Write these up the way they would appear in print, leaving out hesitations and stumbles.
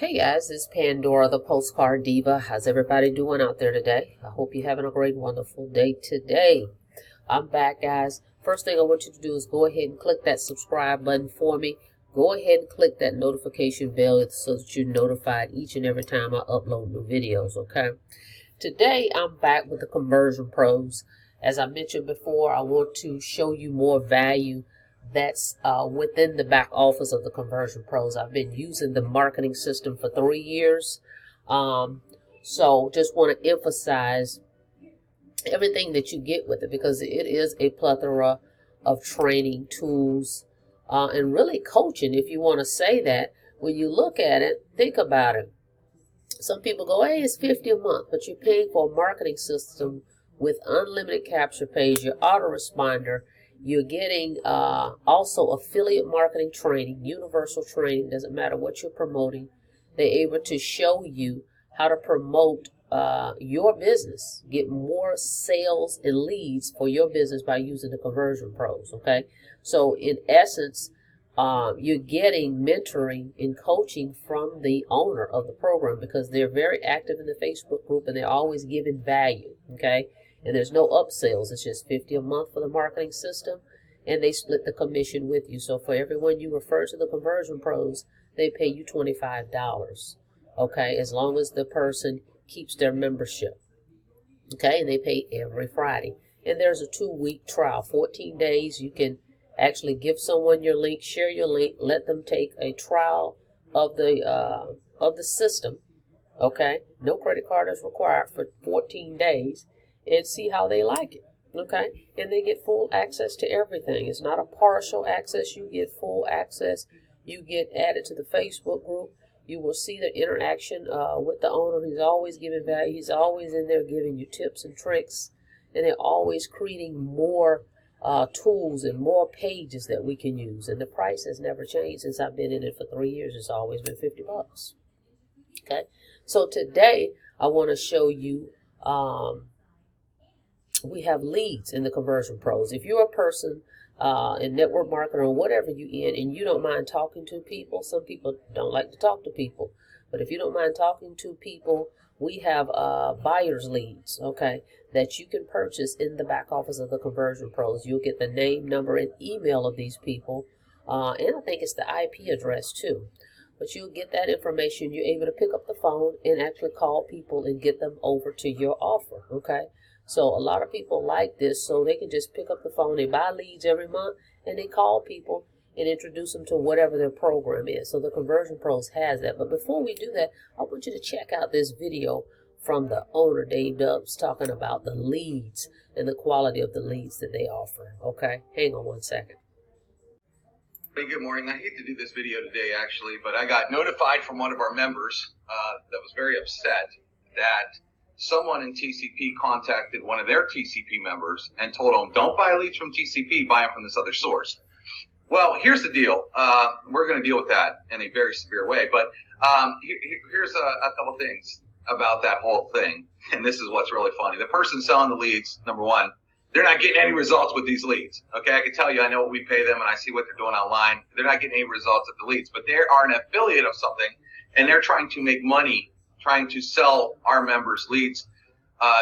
Hey guys, it's Pandora, the Postcard Diva. How's everybody doing out there today? I hope you're having a great, wonderful day today. I'm back, guys. First thing I want you to do is go ahead and click that subscribe button for me. Go ahead and click that notification bell so that you're notified each and every time I upload new videos, okay? Today, I'm back with the Conversion Pros. As I mentioned before, I want to show you more value that's within the back office of the Conversion Pros. I've been using the marketing system for 3 years. So just want to emphasize everything that you get with it, because it is a plethora of training tools and really coaching, if you want to say that. When you look at it, think about it. Some people go, hey, it's $50 a month, but you're paying for a marketing system with unlimited capture page, your autoresponder. You're getting also affiliate marketing training, universal training, doesn't matter what you're promoting. They're able to show you how to promote your business, get more sales and leads for your business by using the Conversion Pros, okay? So in essence, you're getting mentoring and coaching from the owner of the program, because they're very active in the Facebook group and they're always giving value, okay? And there's no upsells. It's just $50 a month for the marketing system, and they split the commission with you. So for everyone you refer to the Conversion Pros, they pay you $25, okay, as long as the person keeps their membership, okay, and they pay every Friday. And there's a 2-week trial, 14 days. You can actually give someone your link, share your link, let them take a trial of the system, okay? No credit card is required for 14 days. And see how they like it, okay? And they get full access to everything. It's not a partial access. You get full access. You get added to the Facebook group. You will see the interaction with the owner. He's always giving value. He's always in there giving you tips and tricks. And they're always creating more tools and more pages that we can use. And the price has never changed since I've been in it for 3 years. It's always been $50, okay? So today, I want to show you... we have leads in the Conversion Pros. If you're a person in network marketing or whatever you in, and you don't mind talking to people, some people don't like to talk to people, but if you don't mind talking to people, we have buyer's leads, okay, that you can purchase in the back office of the Conversion Pros. You'll get the name, number, and email of these people, and I think it's the IP address too. But you'll get that information. You're able to pick up the phone and actually call people and get them over to your offer, okay? So a lot of people like this, so they can just pick up the phone. They buy leads every month, and they call people and introduce them to whatever their program is. So the Conversion Pros has that. But before we do that, I want you to check out this video from the owner, Dave Dubs, talking about the leads and the quality of the leads that they offer. Okay, hang on one second. Hey, good morning. I hate to do this video today, actually, but I got notified from one of our members that was very upset that someone in TCP contacted one of their TCP members and told them, don't buy leads from TCP, buy them from this other source. Well, here's the deal. We're going to deal with that in a very severe way. But here's a couple things about that whole thing. And this is what's really funny. The person selling the leads, number one, they're not getting any results with these leads. Okay, I can tell you, I know what we pay them and I see what they're doing online. They're not getting any results with the leads. But they are an affiliate of something, and they're trying to make money, trying to sell our members leads,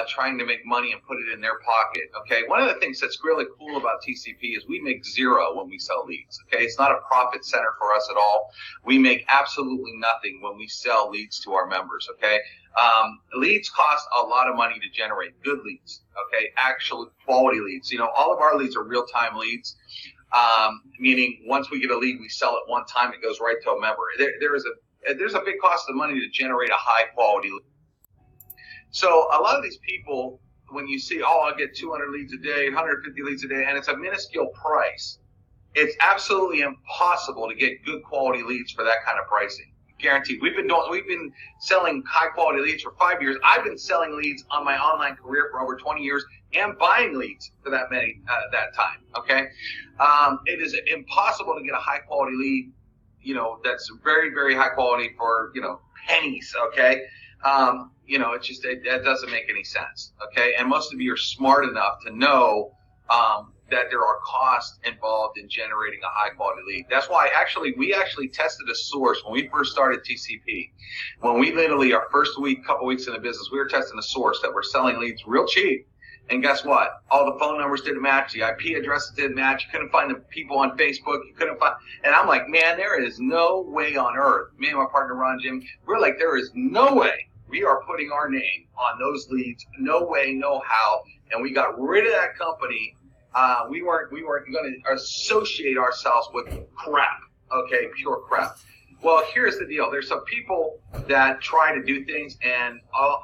trying to make money and put it in their pocket, okay? One of the things that's really cool about TCP is we make zero when we sell leads, okay? It's not a profit center for us at all. We make absolutely nothing when we sell leads to our members, okay? Leads cost a lot of money to generate, good leads, okay? Actual quality leads. You know, all of our leads are real-time leads, meaning once we get a lead, we sell it one time, it goes right to a member. There's a big cost of money to generate a high-quality lead. So a lot of these people, when you see, oh, I'll get 200 leads a day, 150 leads a day, and it's a minuscule price, it's absolutely impossible to get good quality leads for that kind of pricing. Guaranteed. We've been selling high quality leads for 5 years. I've been selling leads on my online career for over 20 years and buying leads for that time. Okay, it is impossible to get a high quality lead, you know, that's very, very high quality for, you know, pennies. Okay. You know, that doesn't make any sense. Okay. And most of you are smart enough to know, that there are costs involved in generating a high quality lead. That's why we actually tested a source when we first started TCP. When we literally, our first couple weeks in the business, we were testing a source that we're selling leads real cheap. And guess what? All the phone numbers didn't match. The IP addresses didn't match. You couldn't find the people on Facebook. You couldn't find, and I'm like, man, there is no way on earth. Me and my partner, Ron Jim, we're like, there is no way we are putting our name on those leads. No way, no how. And we got rid of that company. We weren't going to associate ourselves with crap. Okay, pure crap. Well, here's the deal. There's some people that try to do things, and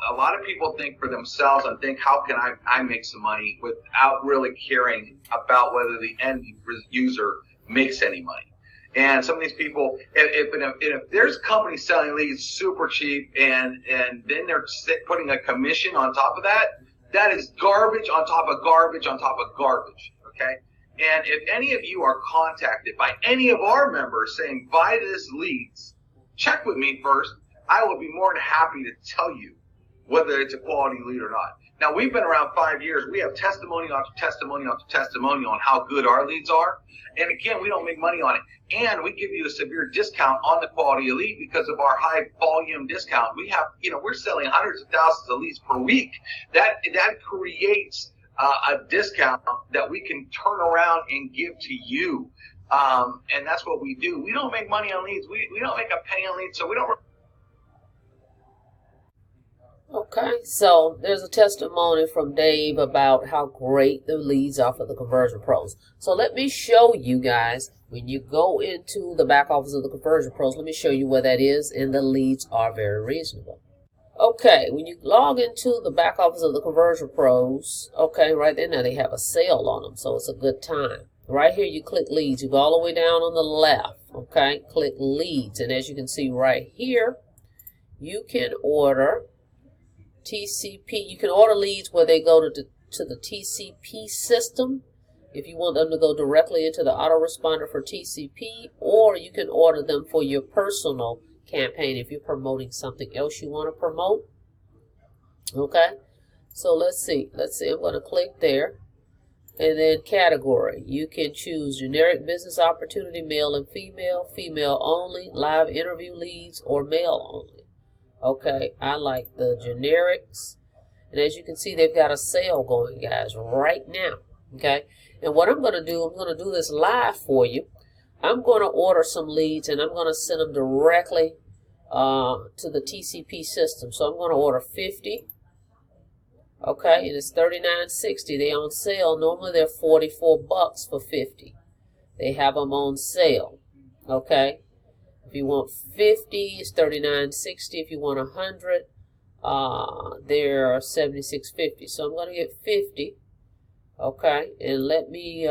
a lot of people think for themselves and think, how can I make some money, without really caring about whether the end user makes any money. And some of these people, if there's companies selling leads super cheap and then they're putting a commission on top of that, that is garbage on top of garbage on top of garbage, okay? And if any of you are contacted by any of our members saying, buy this leads, check with me first. I will be more than happy to tell you whether it's a quality lead or not. Now, we've been around 5 years. We have testimony after testimony after testimony on how good our leads are. And again, we don't make money on it. And we give you a severe discount on the quality of lead because of our high volume discount. We have, we're selling hundreds of thousands of leads per week. That creates a discount that we can turn around and give to you. And that's what we do. We don't make money on leads. We don't make a penny on leads. So we don't. Okay, so there's a testimony from Dave about how great the leads are for the Conversion Pros. So let me show you guys, when you go into the back office of the Conversion Pros, let me show you where that is, and the leads are very reasonable. Okay, when you log into the back office of the Conversion Pros, okay, right there now they have a sale on them, so it's a good time. Right here you click leads. You go all the way down on the left, okay, click leads, and as you can see right here, you can order TCP. You can order leads where they go to the TCP system if you want them to go directly into the autoresponder for TCP, or you can order them for your personal campaign if you're promoting something else you want to promote. Okay, so let's see. I'm going to click there, and then category. You can choose generic business opportunity, male and female, female only, live interview leads, or male only. Okay, I like the generics. And as you can see, they've got a sale going, guys, right now. Okay, and what I'm going to do this live for you. I'm going to order some leads, and I'm going to send them directly to the TCP system. So I'm going to order 50. Okay, and it's $39.60. They're on sale. Normally they're $44 for 50. They have them on sale. Okay. If you want 50, it's $39.60. If you want 100, they're $76.50. So I'm going to get 50. Okay, and let me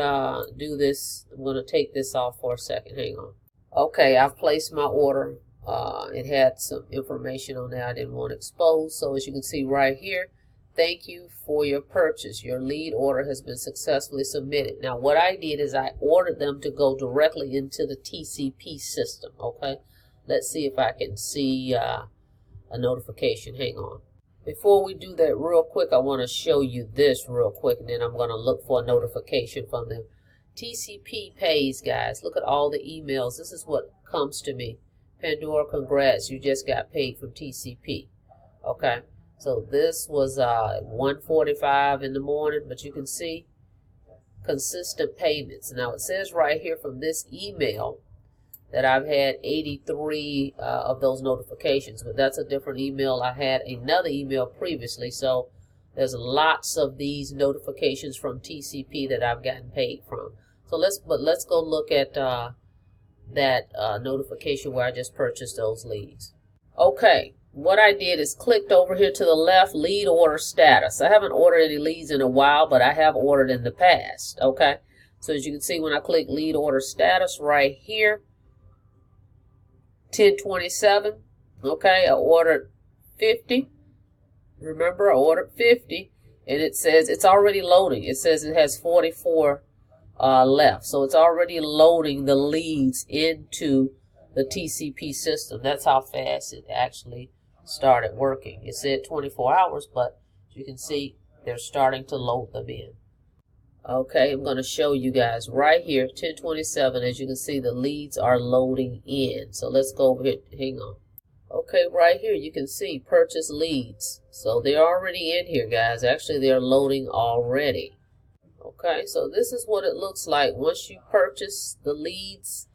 do this. I'm going to take this off for a second. Hang on. Okay, I've placed my order. It had some information on there I didn't want exposed. So as you can see right here, thank you for your purchase. Your lead order has been successfully submitted. Now, what I did is I ordered them to go directly into the TCP system. Okay, let's see if I can see a notification. Hang on. Before we do that real quick, I want to show you this real quick, and then I'm going to look for a notification from them. TCP pays, guys. Look at all the emails. This is what comes to me. Pandora, congrats. You just got paid from TCP. Okay. So this was 1:45 in the morning, but you can see consistent payments. Now it says right here from this email that I've had 83 of those notifications, but that's a different email. I had another email previously, so there's lots of these notifications from TCP that I've gotten paid from. So let's go look at that notification where I just purchased those leads. Okay. What I did is clicked over here to the left, lead order status. I haven't ordered any leads in a while, but I have ordered in the past. Okay, so as you can see, when I click lead order status right here, 10/27. Okay, I ordered 50. Remember, I ordered 50, and it says it's already loading. It says it has 44 left, so it's already loading the leads into the TCP system. That's how fast it actually started working. It said 24 hours, but you can see they're starting to load them in. Okay, I'm going to show you guys right here, 1027. As you can see, the leads are loading in. So let's go over here. Hang on. Okay, right here you can see purchase leads. So they're already in here, guys. Actually, they're loading already. Okay, so this is what it looks like once you purchase the leads.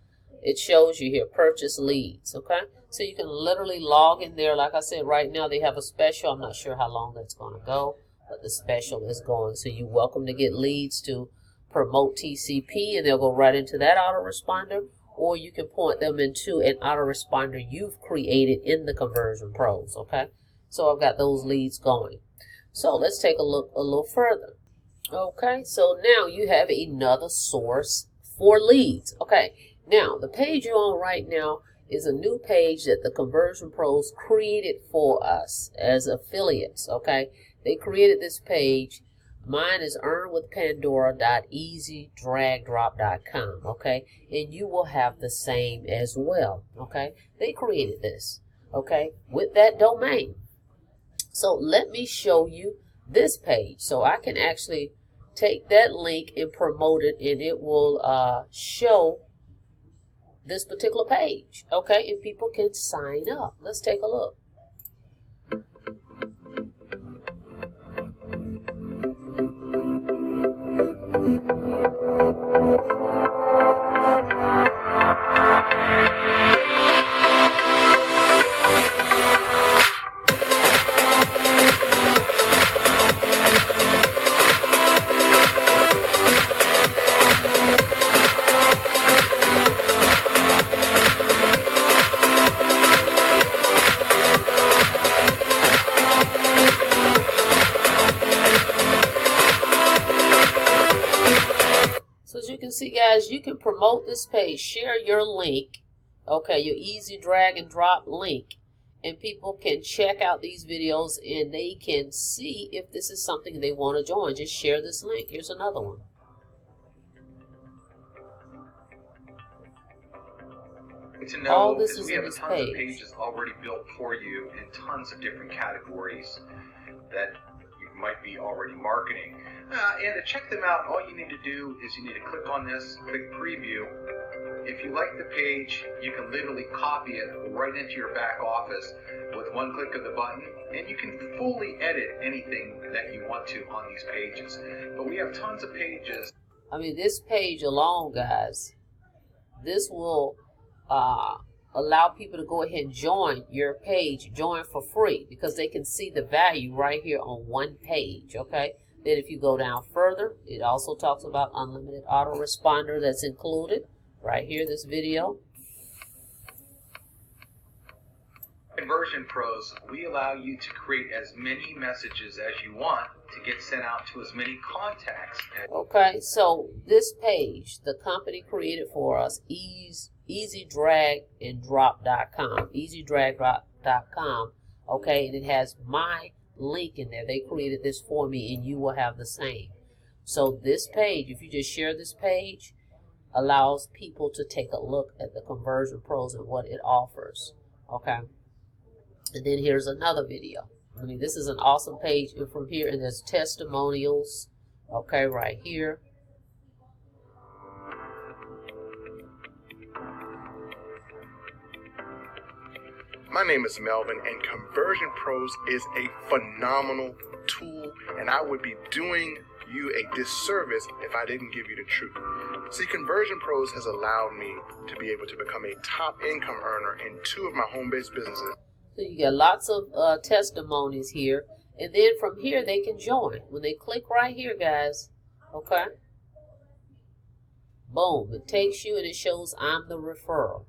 It shows you here, purchase leads. Okay, so you can literally log in there. Like I said, right now they have a special. I'm not sure how long that's going to go, but the special is going. So you're welcome to get leads to promote TCP, and they'll go right into that autoresponder. Or you can point them into an autoresponder you've created in the Conversion Pros, okay? So I've got those leads going. So let's take a look a little further. Okay, so now you have another source for leads. Okay, now the page you're on right now is a new page that the Conversion Pros created for us as affiliates, okay? They created this page. Mine is earnwithpandora.easydragdrop.com, okay? And you will have the same as well, okay? They created this, okay, with that domain. So let me show you this page. So I can actually take that link and promote it, and it will show this particular page, okay? And people can sign up. Let's take a look. So as you can see, guys, you can promote this page, share your link, okay, your easy drag and drop link, and people can check out these videos and they can see if this is something they want to join. Just share this link. Here's another one. To know All this is is we in have this tons page. of pages already built for you in tons of different categories that you might be already marketing. And to check them out, all you need to do is you need to click on this, click preview. If you like the page, you can literally copy it right into your back office with one click of the button, and you can fully edit anything that you want to on these pages. But we have tons of pages. I mean, this page alone, guys, this will allow people to go ahead and join your page, join for free, because they can see the value right here on one page, okay? Then if you go down further, it also talks about unlimited autoresponder that's included right here, this video. Conversion Pros, we allow you to create as many messages as you want to get sent out to as many contacts. Okay, so this page, the company created for us, easydragandrop.com, easydragdrop.com, okay, and it has my link in there. They created this for me, and you will have the same. So this page, if you just share this page, allows people to take a look at the Conversion Pros and what it offers, okay? And then here's another video. I mean, this is an awesome page, and from here, and there's testimonials, okay, right here. My name is Melvin, and Conversion Pros is a phenomenal tool, and I would be doing you a disservice if I didn't give you the truth. See, Conversion Pros has allowed me to be able to become a top income earner in 2 of my home-based businesses. So you get lots of testimonies here, and then from here they can join. When they click right here, guys, okay, boom, it takes you and it shows I'm the referral,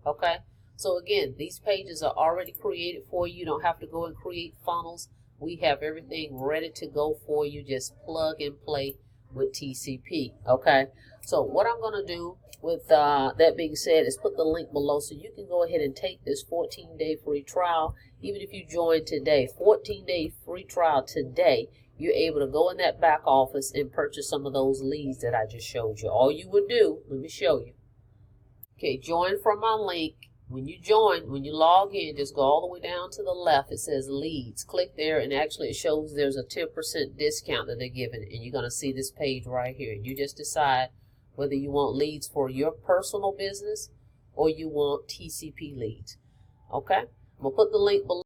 okay? So again, these pages are already created for you. You don't have to go and create funnels. We have everything ready to go for you. Just plug and play with TCP, okay? So what I'm going to do with that being said is put the link below so you can go ahead and take this 14-day free trial. Even if you join today, 14-day free trial today, you're able to go in that back office and purchase some of those leads that I just showed you. All you would do, let me show you. Okay, join from my link. when you join, when you log in, just go all the way down to the left. It says leads. Click there, and actually it shows there's a 10% discount that they're giving, and you're going to see this page right here. You just decide whether you want leads for your personal business or you want TCP leads. Okay? I'm going to put the link below.